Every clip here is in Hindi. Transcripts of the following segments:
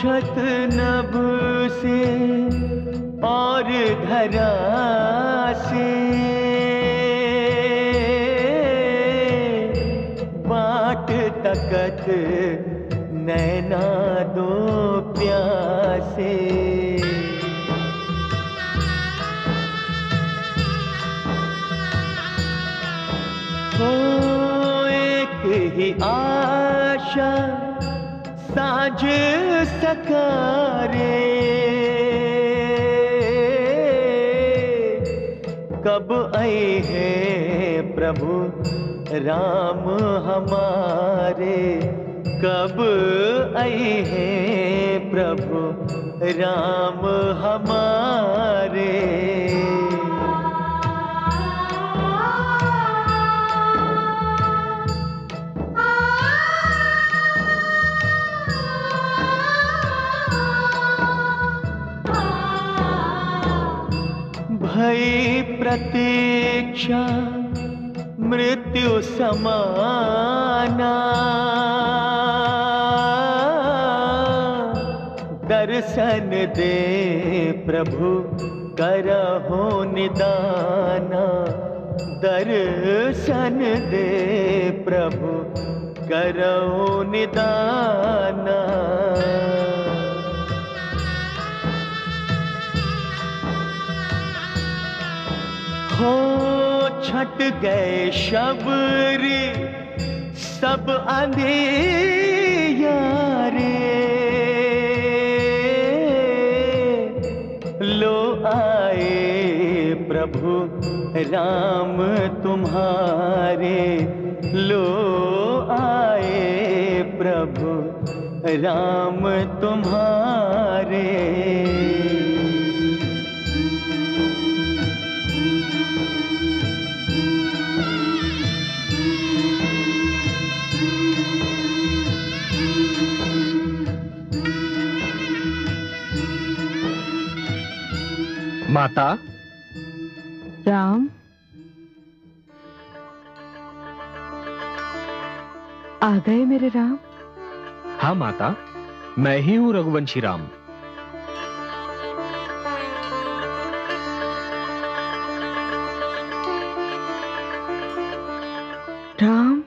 पोछत नभ से और धरा से, बाट तकत नैना दो प्यासे। हो एक ही आशा साँझ सकारे, कब आए हैं प्रभु राम हमारे, कब आए हैं प्रभु राम हमारे। भई प्रतीक्षा मृत्यु समाना, दर्शन दे प्रभु करहो निदाना, दर्शन दे प्रभु करहो निदाना। हो छट गए शबरी सब अंधियारे, लो आए प्रभु राम तुम्हारे, लो आए प्रभु राम तुम्हारे। माता। राम, आ गए मेरे राम? हाँ माता, मैं ही हूँ रघुवंशी राम। राम,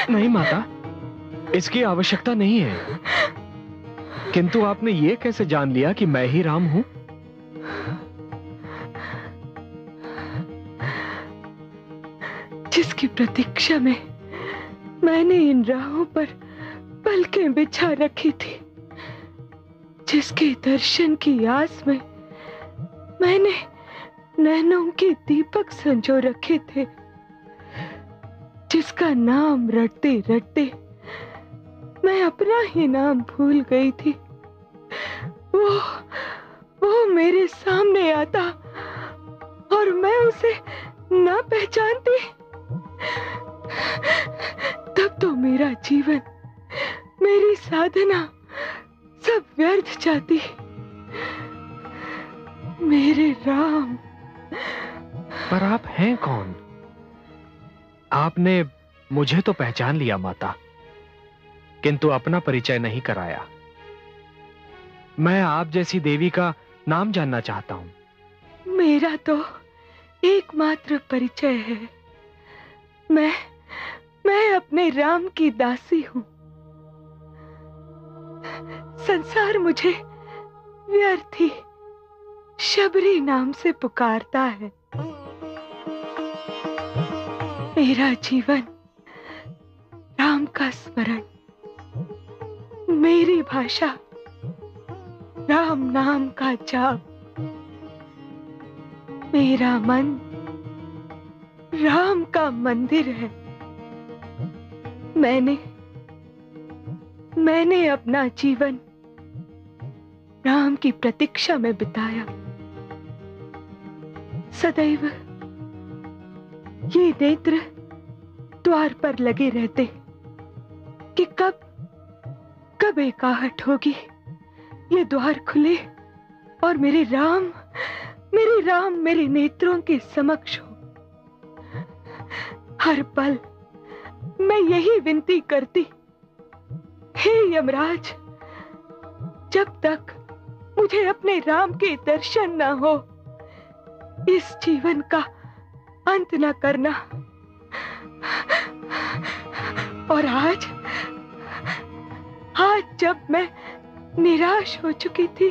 नहीं माता, इसकी आवश्यकता नहीं है। किंतु आपने ये कैसे जान लिया कि मैं ही राम हूं? जिसकी प्रतीक्षा में मैंने इन राहों पर पलकें बिछा रखी थी, जिसके दर्शन की आस में मैंने नैनों के दीपक संजो रखे थे, जिसका नाम रटते रटते मैं अपना ही नाम भूल गई थी, वो मेरे सामने आता और मैं उसे ना पहचानती, तब तो मेरा जीवन, मेरी साधना सब व्यर्थ जाती। मेरे राम। पर आप हैं कौन? आपने मुझे तो पहचान लिया माता, किंतु अपना परिचय नहीं कराया। मैं आप जैसी देवी का नाम जानना चाहता हूं। मेरा तो एकमात्र परिचय है, मैं अपने राम की दासी हूं। संसार मुझे व्यर्थी शबरी नाम से पुकारता है। मेरा जीवन राम का स्मरण, मेरी भाषा राम नाम का जाप, मेरा मन राम का मंदिर है। मैंने अपना जीवन राम की प्रतीक्षा में बिताया। सदैव ये नेत्र द्वार पर लगे रहते कि कब एक आहट होगी, ये द्वार खुले और मेरे राम मेरे नेत्रों के समक्ष हो। हर पल मैं यही विनती करती, हे यमराज, जब तक मुझे अपने राम के दर्शन न हो, इस जीवन का अंत न करना। और आज जब मैं निराश हो चुकी थी,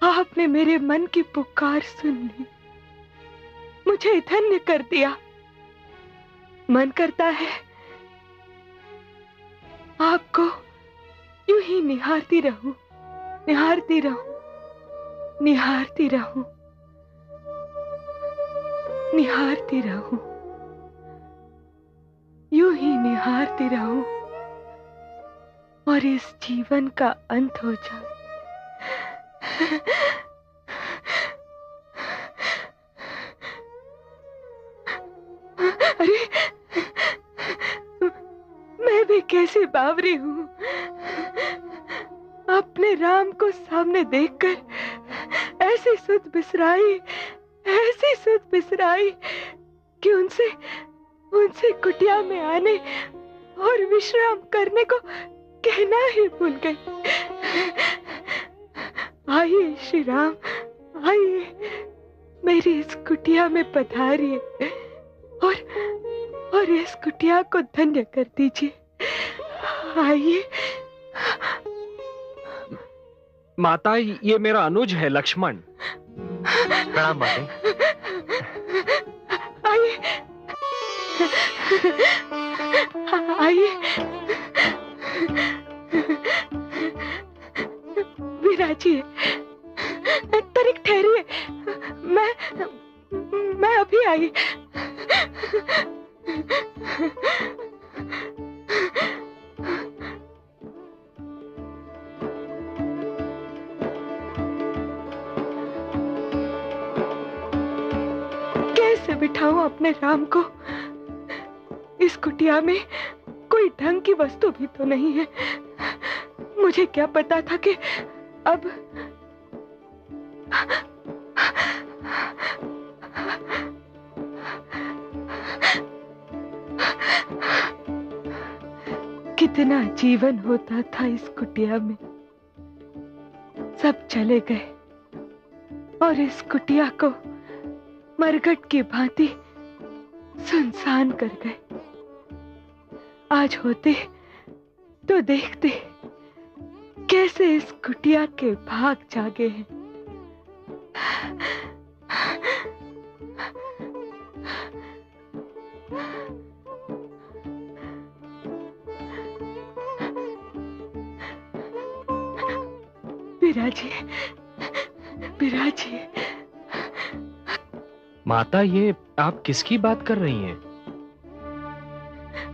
आपने मेरे मन की पुकार सुन ली, मुझे धन्य कर दिया। मन करता है आपको यूं ही निहारती रहूं, निहारती रहूं, निहारती रहूं, निहारती रहूं, यूं ही निहारती रहूं, और इस जीवन का अंत हो जाए। अरे, मैं भी कैसी बावरी हूं, अपने राम को सामने देखकर ऐसी सुध बिसराई कि उनसे कुटिया में आने और विश्राम करने को कहना ही भूल गई। आइए श्री राम, आइए मेरी इस कुटिया में पधारिए और इस कुटिया को धन्य कर दीजिए। आइए। माता, ये मेरा अनुज है, लक्ष्मण। प्रणाम माता। आइए, आइए। विराजिए, तनिक ठहरिए, मैं अभी आई। कैसे बिठाऊं अपने राम को? इस कुटिया में कोई ढंग की वस्तु भी तो नहीं है। मुझे क्या पता था कि अब कितना जीवन होता था इस कुटिया में। सब चले गए और इस कुटिया को मरघट की भांति सुनसान कर गए। आज होते तो देखते कैसे इस कुटिया के भाग जागे हैं। विराजिए, विराजिए। माता, ये आप किसकी बात कर रही हैं?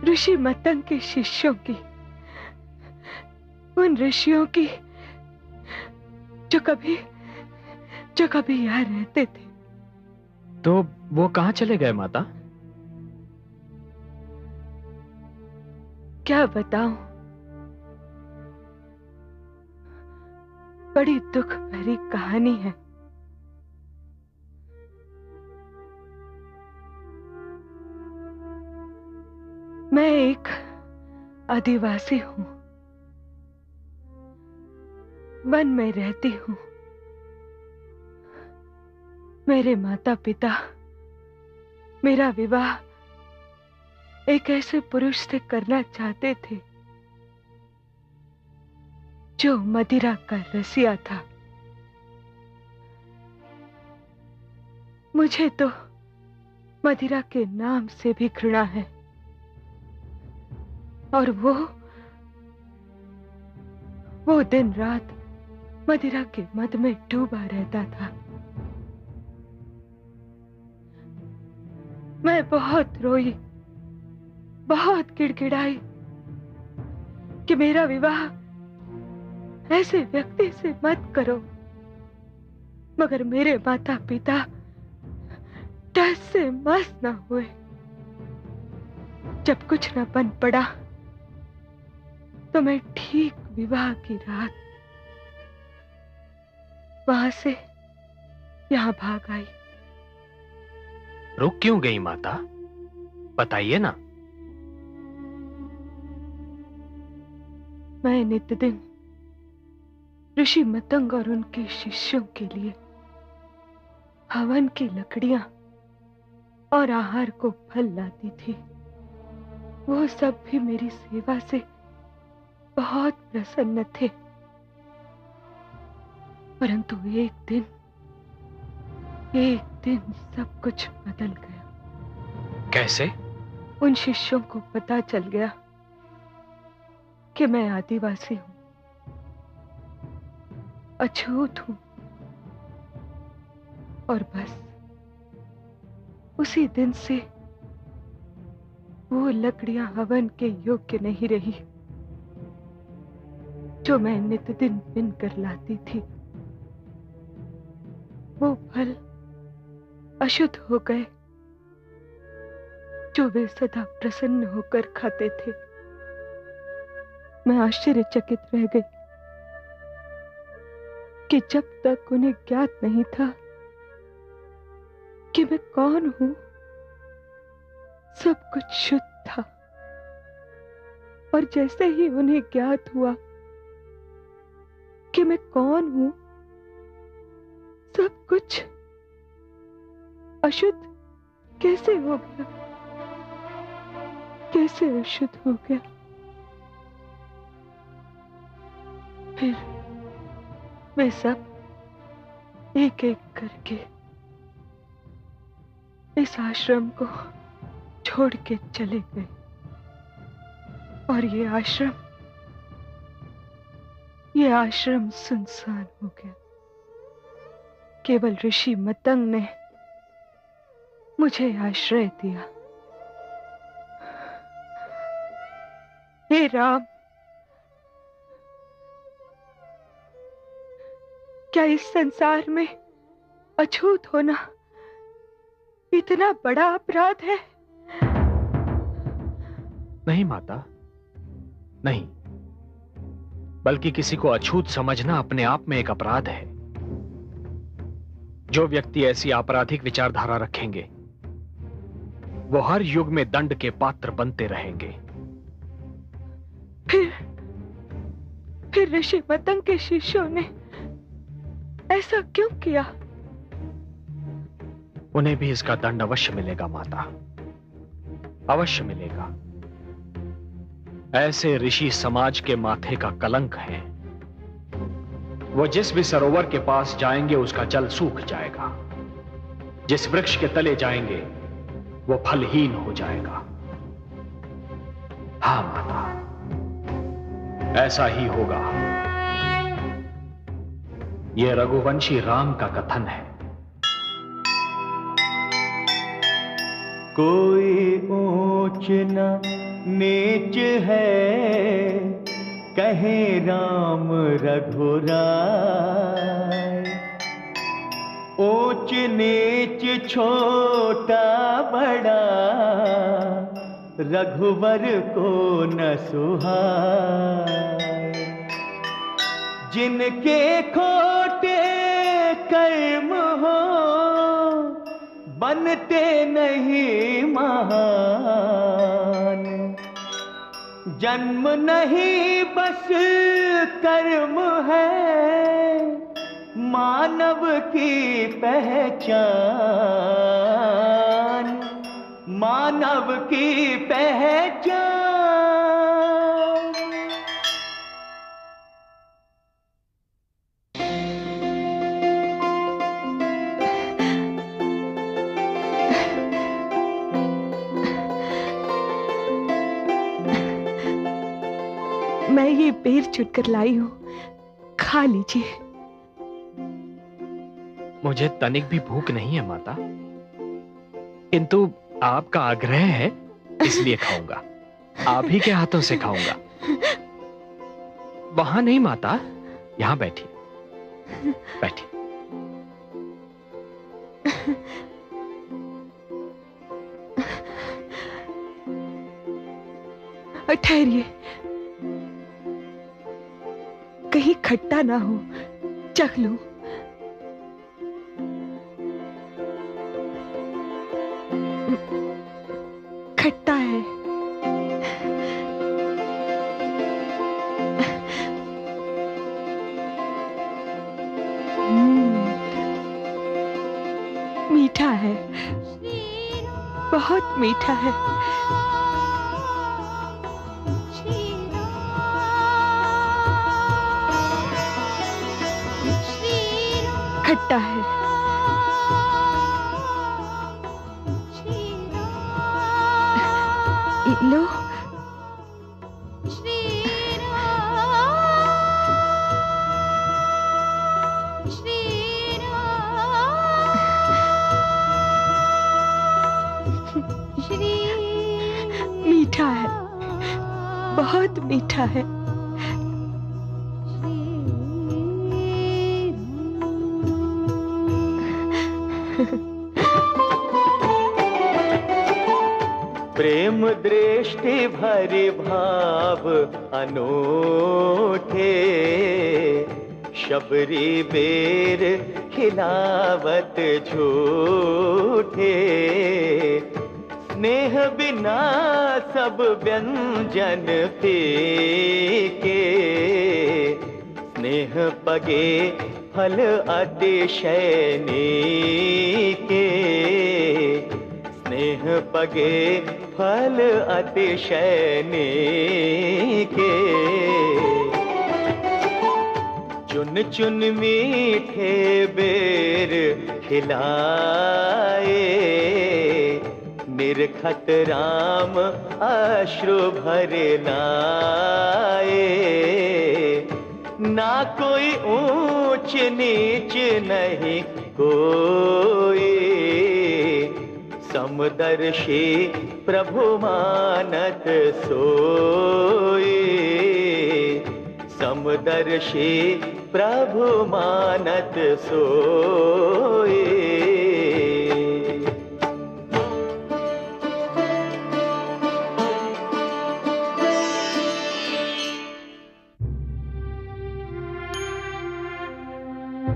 ऋषि मतंग के शिष्यों की, उन ऋषियों की जो कभी यहाँ रहते थे। तो वो कहाँ चले गए माता? क्या बताऊं, बड़ी दुख भरी कहानी है। मैं एक आदिवासी हूं, वन में रहती हूं। मेरे माता पिता मेरा विवाह एक ऐसे पुरुष से करना चाहते थे जो मदिरा का रसिया था। मुझे तो मदिरा के नाम से भी घृणा है, और वो दिन रात मदिरा के मद में डूबा रहता था। मैं बहुत रोई, बहुत गिड़गिड़ाई कि मेरा विवाह ऐसे व्यक्ति से मत करो, मगर मेरे माता पिता टस से मस न हुए। जब कुछ न बन पड़ा तो मैं ठीक विवाह की रात वहां से यहां भाग आई। रुक क्यों गई माता? बताइए ना। मैं नित्यदिन ऋषि मतंग और उनके शिष्यों के लिए हवन की लकड़ियां और आहार को फल लाती थी। वो सब भी मेरी सेवा से बहुत प्रसन्न थे। परंतु एक दिन सब कुछ बदल गया। कैसे? उन शिष्यों को पता चल गया कि मैं आदिवासी हूं, अछूत हूं, और बस उसी दिन से वो लकड़ियां हवन के योग्य नहीं रही जो मैं नित्यदिन बिन कर लाती थी। वो फल अशुद्ध हो गए जो वे सदा प्रसन्न होकर खाते थे। मैं आश्चर्यचकित रह गई कि जब तक उन्हें ज्ञात नहीं था कि मैं कौन हूं, सब कुछ शुद्ध था। और जैसे ही उन्हें ज्ञात हुआ कि मैं कौन हूं, सब कुछ अशुद्ध कैसे हो गया, कैसे अशुद्ध हो गया। फिर वे सब एक एक करके इस आश्रम को छोड़ के चले गए। और ये आश्रम सुनसान हो गया। केवल ऋषि मतंग ने मुझे आश्रय दिया। हे राम, क्या इस संसार में अछूत होना इतना बड़ा अपराध है? नहीं माता, नहीं। बल्कि किसी को अछूत समझना अपने आप में एक अपराध है। जो व्यक्ति ऐसी आपराधिक विचारधारा रखेंगे वो हर युग में दंड के पात्र बनते रहेंगे। फिर ऋषि मतंग के शिष्यों ने ऐसा क्यों किया? उन्हें भी इसका दंड अवश्य मिलेगा माता, अवश्य मिलेगा। ऐसे ऋषि समाज के माथे का कलंक है। वो जिस भी सरोवर के पास जाएंगे उसका जल सूख जाएगा। जिस वृक्ष के तले जाएंगे वो फलहीन हो जाएगा। हां माता, ऐसा ही होगा। यह रघुवंशी राम का कथन है। कोई ऊंच न नीच है, कहे राम रघुराय। ऊंच नीच छोटा बड़ा, रघुवर को न सुहाए। जिनके खोटे कर्म हो, बनते नहीं महान। जन्म नहीं बस कर्म है, मानव की पहचान, मानव की पहचान। मैं ये बेर चुनकर लाई हूं, खा लीजिए। मुझे तनिक भी भूख नहीं है माता, किंतु आपका आग्रह है इसलिए खाऊंगा। आप ही के हाथों से खाऊंगा। वहां नहीं माता, यहां बैठिए, बैठिए। ठहरिए, कहीं खट्टा ना हो, चख लूं। बहुत मीठा है। खट्टा है। लो। मीठा है, बहुत मीठा है। प्रेम दृष्टि भरे भाव अनूठे, शबरी बेर खिलावत झूठे। स्नेह बिना सब व्यंजन फीके, स्नेह पगे फल अतिशय नीके। स्नेह पगे फल अतिशय नीके। चुन चुन मीठे बेर खिलाए, निरखत राम अश्रु भरे लाए। ना कोई ऊंच नीच नहीं कोई, समदर्शी प्रभु मानत सोई। समदर्शी प्रभु मानत सोई।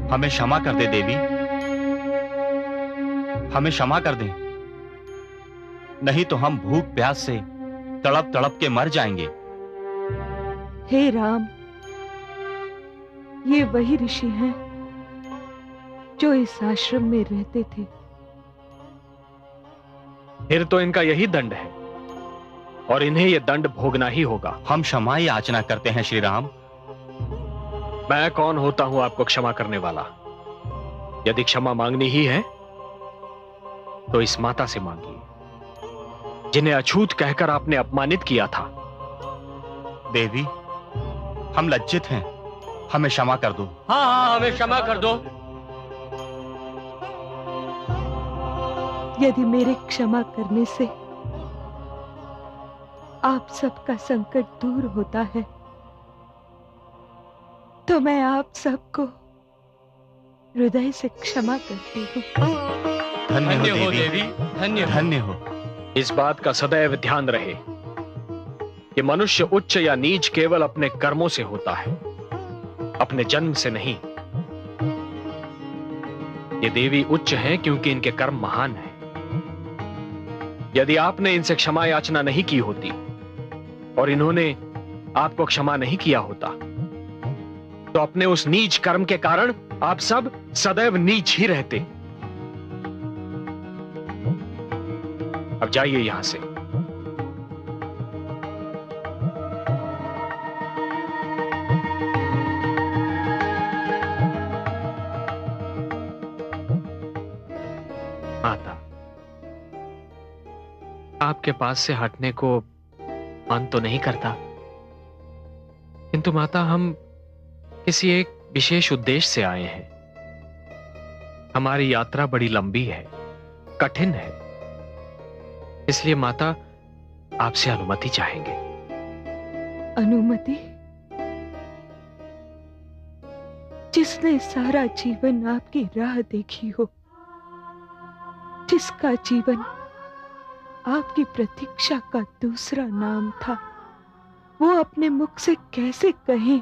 हमें क्षमा कर दे देवी, हमें क्षमा कर दे, नहीं तो हम भूख प्यास से तड़प तड़प के मर जाएंगे। हे राम, ये वही ऋषि हैं जो इस आश्रम में रहते थे। फिर तो इनका यही दंड है और इन्हें यह दंड भोगना ही होगा। हम क्षमा याचना करते हैं श्री राम। मैं कौन होता हूं आपको क्षमा करने वाला? यदि क्षमा मांगनी ही है तो इस माता से मांगिए, जिन्हें अछूत कहकर आपने अपमानित किया था। देवी, हम लज्जित हैं, हमें क्षमा कर दो। हाँ हाँ, हमें क्षमा कर दो। यदि मेरे क्षमा करने से आप सबका संकट दूर होता है तो मैं आप सबको हृदय से क्षमा करती हूँ। धन्य हो देवी, धन्य हो। इस बात का सदैव ध्यान रहे कि मनुष्य उच्च या नीच केवल अपने कर्मों से होता है, अपने जन्म से नहीं। ये देवी उच्च हैं क्योंकि इनके कर्म महान हैं। यदि आपने इनसे क्षमा याचना नहीं की होती और इन्होंने आपको क्षमा नहीं किया होता तो अपने उस नीच कर्म के कारण आप सब सदैव नीच ही रहते। अब जाइए यहां से। माता, आपके पास से हटने को मन तो नहीं करता, किंतु माता हम किसी एक विशेष उद्देश्य से आए हैं। हमारी यात्रा बड़ी लंबी है, कठिन है, इसलिए माता आपसे अनुमति चाहेंगे। अनुमति? जिसने सारा जीवन आपकी राह देखी हो, जिसका जीवन आपकी प्रतीक्षा का दूसरा नाम था, वो अपने मुख से कैसे कहें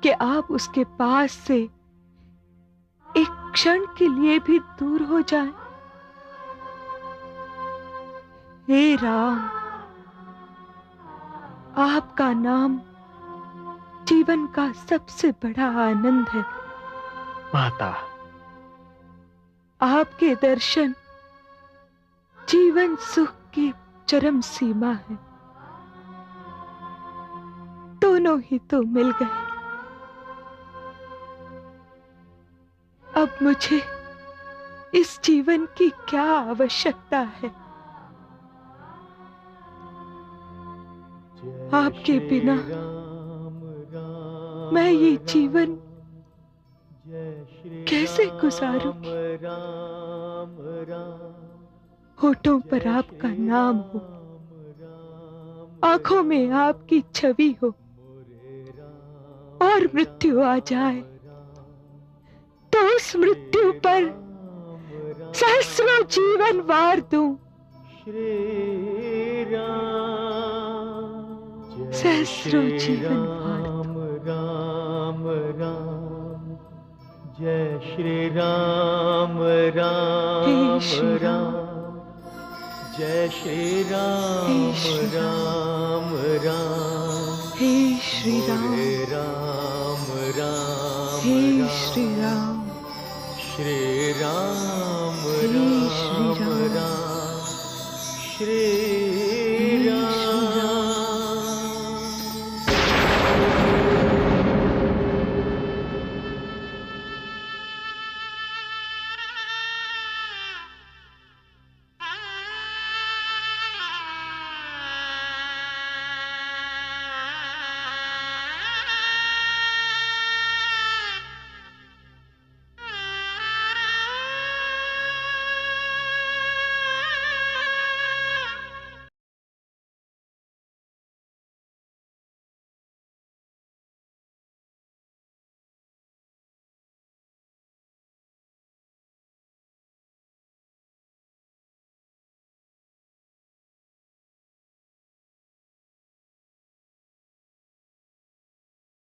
कि आप उसके पास से एक क्षण के लिए भी दूर हो जाएं? हे राम, आपका नाम जीवन का सबसे बड़ा आनंद है। माता, आपके दर्शन जीवन सुख की चरम सीमा है। दोनों ही तो मिल गए। अब मुझे इस जीवन की क्या आवश्यकता है? आपके बिना मैं ये जीवन कैसे गुजारूंगी? होठों पर आपका नाम हो, आंखों में आपकी छवि हो, और मृत्यु आ जाए तो उस मृत्यु पर सहस्रों जीवन वार दूं। सहस्रों जीवन वार दूं। राम राम जय श्री राम राम राम जय श्री राम राम राम हे श्री राम राम हे श्री राम श्री राम हे श्री राम श्री